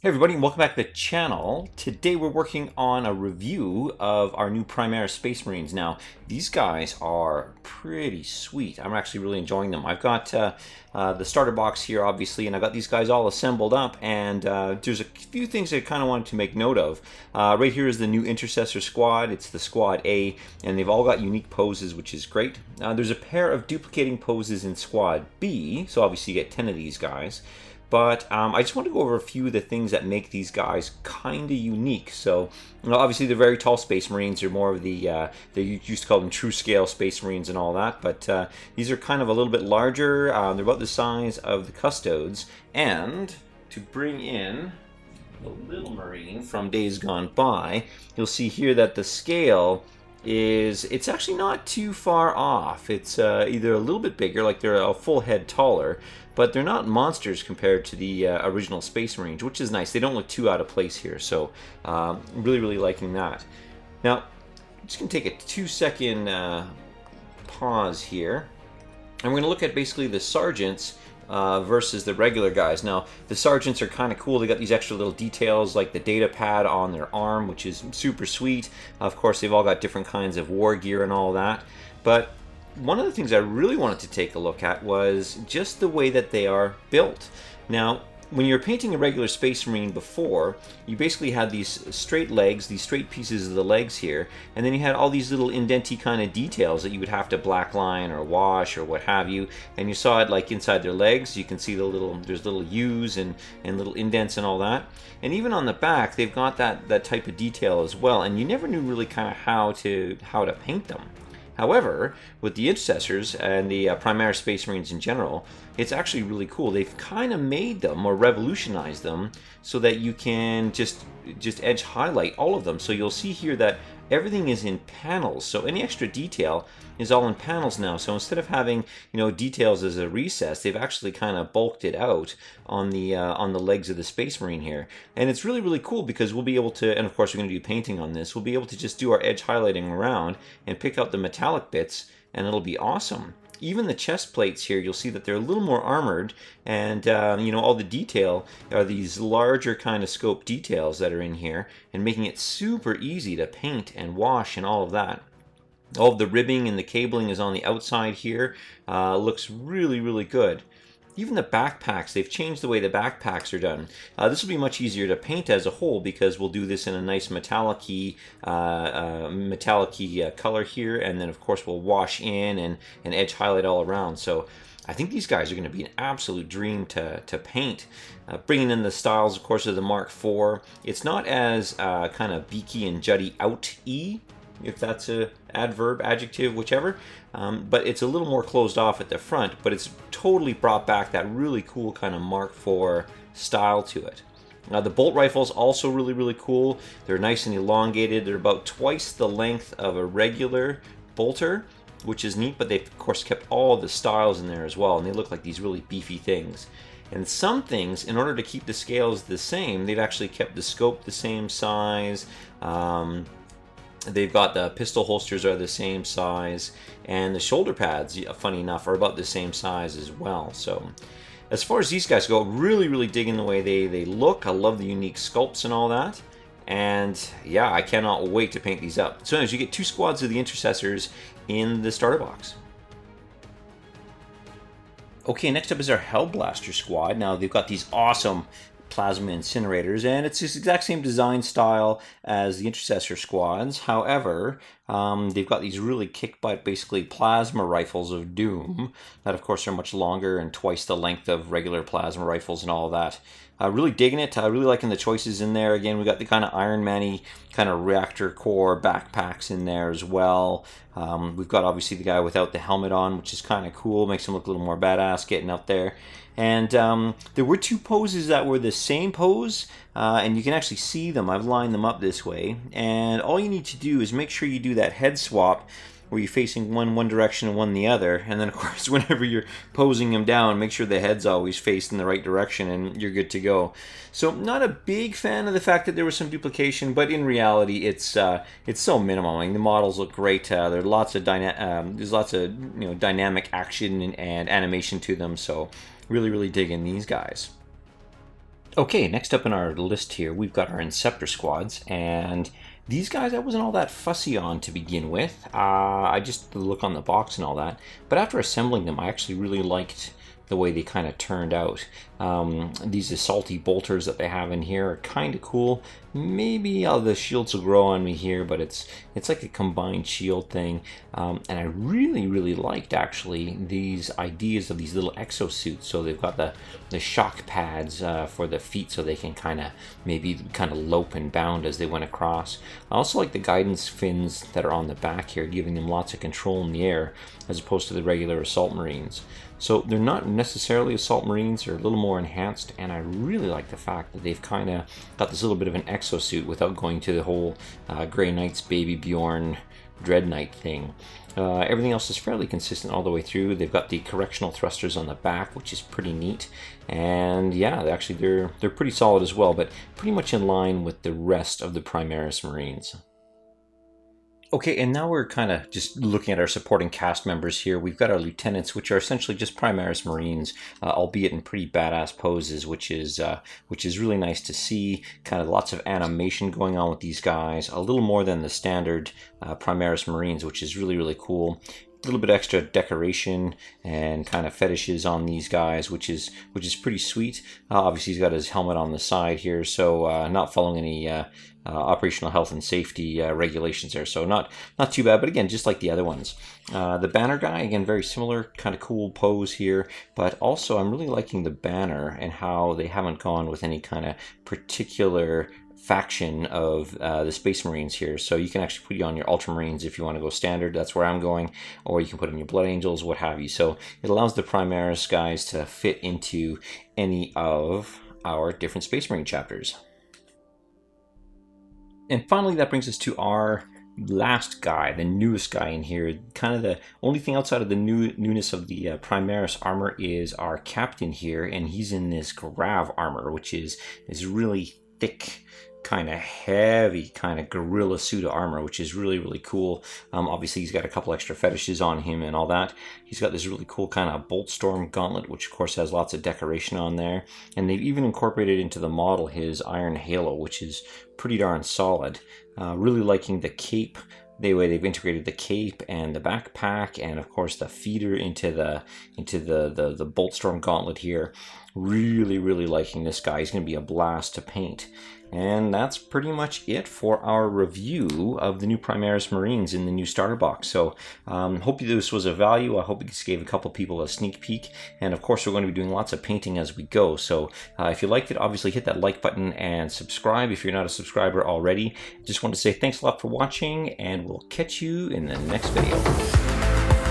Hey everybody, and welcome back to the channel. Today we're working on a review of our new Primaris Space Marines. Now, these guys are pretty sweet. I'm actually really enjoying them. I've got the starter box here, obviously, and I've got these guys all assembled up, and there's a few things I kind of wanted to make note of. Right here is the new Inceptor Squad. It's the Squad A, and they've all got unique poses, which is great. There's a pair of duplicating poses in Squad B, so obviously you get 10 of these guys. But I just want to go over a few of the things that make these guys kind of unique. So, obviously they're very tall Space Marines. They're more of the, they used to call them true scale Space Marines and all that. But these are kind of a little bit larger. They're about the size of the Custodes. And to bring in the little Marine from days gone by, you'll see here that the scale it's actually not too far off. It's either a little bit bigger, like they're a full head taller, but they're not monsters compared to the original Space Marines, which is nice. They don't look too out of place here, so really liking that. Now, I'm just going to take a 2-second pause here, and we're going to look at basically the sergeants versus the regular guys. Now, the sergeants are kind of cool. They got these extra little details like the data pad on their arm, which is super sweet. Of course, they've all got different kinds of war gear and all that. But one of the things I really wanted to take a look at was just the way that they are built. Now, when you're painting a regular Space Marine before, you basically had these straight legs, these straight pieces of the legs here, and then you had all these little indenty kind of details that you would have to blackline or wash or what have you, and you saw it like inside their legs. You can see there's little U's and little indents and all that. And even on the back, they've got that type of detail as well, and you never knew really kind of how to paint them. However, with the Intercessors and the Primaris Space Marines in general, it's actually really cool. They've kind of made them or revolutionized them so that you can just edge highlight all of them. So you'll see here that everything is in panels. So any extra detail is all in panels now. So instead of having details as a recess, they've actually kind of bulked it out on the legs of the Space Marine here. And it's really cool because we'll be able to, and of course we're going to do painting on this, we'll be able to just do our edge highlighting around and pick out the metallic bits, and it'll be awesome. Even the chest plates here, you'll see that they're a little more armored, and all the detail are these larger kind of scope details that are in here, and making it super easy to paint and wash and all of that. All of the ribbing and the cabling is on the outside here. Looks really good. Even the backpacks, they've changed the way the backpacks are done. This will be much easier to paint as a whole because we'll do this in a nice metallic-y color here, and then of course we'll wash in and edge highlight all around. So I think these guys are going to be an absolute dream to paint. Bringing in the styles, of course, of the Mark IV. It's not as kind of beaky and jutty out-y, if that's a adjective, whichever, but it's a little more closed off at the front, but it's totally brought back that really cool kind of Mark IV style to it. The bolt rifles also really cool. They're nice and elongated. They're about twice the length of a regular bolter, which is neat, but they've of course kept all the styles in there as well, and they look like these really beefy things. And some things, in order to keep the scales the same, they've actually kept the scope the same size. They've got the pistol holsters are the same size, and the shoulder pads, funny enough, are about the same size as well. So as far as these guys go, really digging the way they look. I love the unique sculpts and all that. And yeah, I cannot wait to paint these up. So anyways, you get 2 squads of the Intercessors in the starter box. Okay, next up is our Hellblaster squad. Now they've got these awesome plasma incinerators, and it's this exact same design style as the Intercessor squads. However, they've got these really kick-butt, basically plasma rifles of doom that of course are much longer and twice the length of regular plasma rifles and all of that. Really digging it. Really liking the choices in there. Again, we got the kind of Iron Man-y kind of reactor core backpacks in there as well. We've got obviously the guy without the helmet on, which is kind of cool. Makes him look a little more badass getting out there. And there were 2 poses that were the same pose, and you can actually see them. I've lined them up this way. And all you need to do is make sure you do that head swap where you're facing one direction and one the other. And then, of course, whenever you're posing them down, make sure the head's always faced in the right direction and you're good to go. So not a big fan of the fact that there was some duplication, but in reality, it's so minimal. I mean, the models look great. There's lots of dynamic action and animation to them. So really digging these guys. Okay, next up in our list here, we've got our Inceptor Squads, and these guys I wasn't all that fussy on to begin with. I just the look on the box and all that, but after assembling them, I actually really liked the way they kind of turned out. These assaulty bolters that they have in here are kind of cool. Maybe the shields will grow on me here, but it's like a combined shield thing. And I really liked actually these ideas of these little exosuits. So they've got the shock pads for the feet, so they can kind of lope and bound as they went across. I also like the guidance fins that are on the back here, giving them lots of control in the air as opposed to the regular assault marines. So they're not necessarily assault marines, they're a little more enhanced, and I really like the fact that they've kind of got this little bit of an exosuit without going to the whole Grey Knight's Baby Bjorn Dread Knight thing. Everything else is fairly consistent all the way through. They've got the correctional thrusters on the back, which is pretty neat, and yeah, they're pretty solid as well, but pretty much in line with the rest of the Primaris Marines. Okay, and now we're kind of just looking at our supporting cast members here. We've got our lieutenants, which are essentially just Primaris Marines, albeit in pretty badass poses, which is really nice to see. Kind of lots of animation going on with these guys, a little more than the standard Primaris Marines, which is really cool. A little bit extra decoration and kind of fetishes on these guys, which is pretty sweet. Obviously, he's got his helmet on the side here, so not following any operational health and safety regulations there, so not too bad, but again, just like the other ones. The banner guy, again, very similar, kind of cool pose here, but also I'm really liking the banner and how they haven't gone with any kind of particular faction of the Space Marines here. So you can actually put you on your Ultramarines if you want to go standard, that's where I'm going, or you can put in your Blood Angels, what have you. So it allows the Primaris guys to fit into any of our different Space Marine chapters. And finally, that brings us to our last guy, the newest guy in here. Kind of the only thing outside of the newness of the Primaris armor is our captain here, and he's in this Grav armor, which is really thick, kind of heavy, kind of gorilla suit of armor, which is really cool. Obviously, he's got a couple extra fetishes on him and all that. He's got this really cool kind of Boltstorm gauntlet, which of course has lots of decoration on there. And they've even incorporated into the model his Iron Halo, which is pretty darn solid. Really liking the cape. The way they've integrated the cape and the backpack, and of course the feeder into the Boltstorm gauntlet here. Really liking this guy. He's going to be a blast to paint. And that's pretty much it for our review of the new Primaris Marines in the new starter box. So hope this was of value. I hope it just gave a couple people a sneak peek. And of course, we're going to be doing lots of painting as we go. So if you liked it, obviously hit that like button and subscribe if you're not a subscriber already. Just want to say thanks a lot for watching, and we'll catch you in the next video.